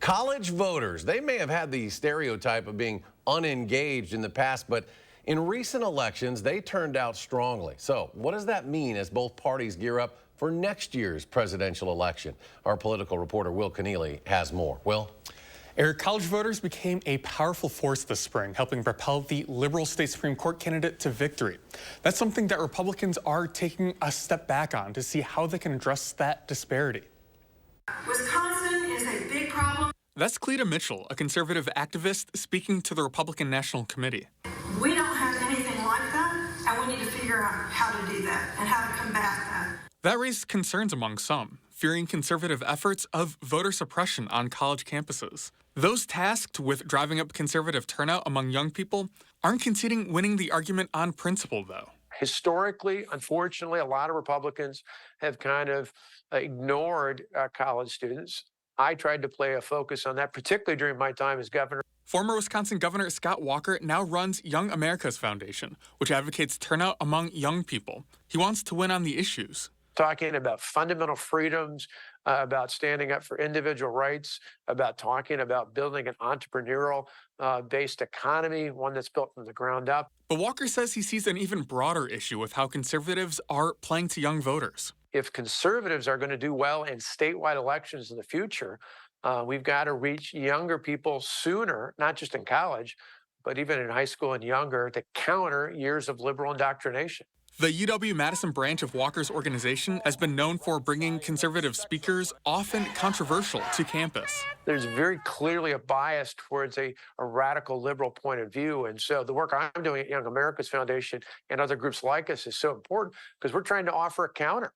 College voters, they may have had the stereotype of being unengaged in the past, but in recent elections, they turned out strongly. So what does that mean as both parties gear up for next year's presidential election? Our political reporter, Will Keneally, has more. Will? Eric, college voters became a powerful force this spring, helping propel the liberal state Supreme Court candidate to victory. That's something that Republicans are taking a step back on to see how they can address that disparity. Wisconsin is a big problem. That's Cleta Mitchell, a conservative activist, speaking to the Republican National Committee. We don't have anything like that, and we need to figure out how to do that and how to combat that. That raised concerns among some, fearing conservative efforts of voter suppression on college campuses. Those tasked with driving up conservative turnout among young people aren't conceding winning the argument on principle, though. Historically, unfortunately, a lot of Republicans have kind of ignored college students. I tried to play a focus on that, particularly during my time as governor. Former Wisconsin Governor Scott Walker now runs Young America's Foundation, which advocates turnout among young people. He wants to win on the issues. Talking about fundamental freedoms, about standing up for individual rights, about talking about building an entrepreneurial based economy, one that's built from the ground up. But Walker says he sees an even broader issue with how conservatives are playing to young voters. If conservatives are going to do well in statewide elections in the future, we've got to reach younger people sooner, not just in college, but even in high school and younger, to counter years of liberal indoctrination. The UW-Madison branch of Walker's organization has been known for bringing conservative speakers, often controversial, to campus. There's very clearly a bias towards a radical liberal point of view. And so the work I'm doing at Young America's Foundation and other groups like us is so important because we're trying to offer a counter.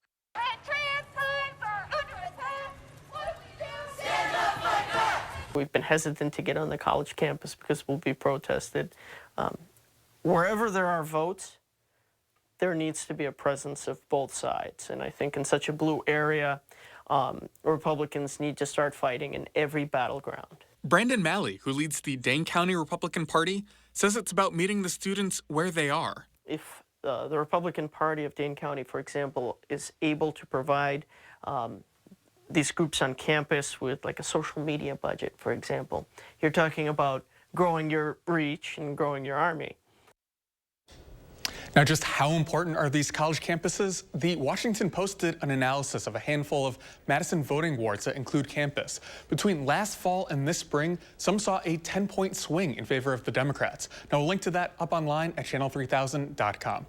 We've been hesitant to get on the college campus because we'll be protested. Wherever there are votes, there needs to be a presence of both sides. And I think in such a blue area, Republicans need to start fighting in every battleground. Brandon Malley, who leads the Dane County Republican Party, says it's about meeting the students where they are. If the Republican Party of Dane County, for example, is able to provide these groups on campus with like a social media budget, for example, you're talking about growing your reach and growing your army. Now, just how important are these college campuses? The Washington Post did an analysis of a handful of Madison voting wards that include campus. Between last fall and this spring, some saw a 10-point swing in favor of the Democrats. Now, we'll link to that up online at channel3000.com.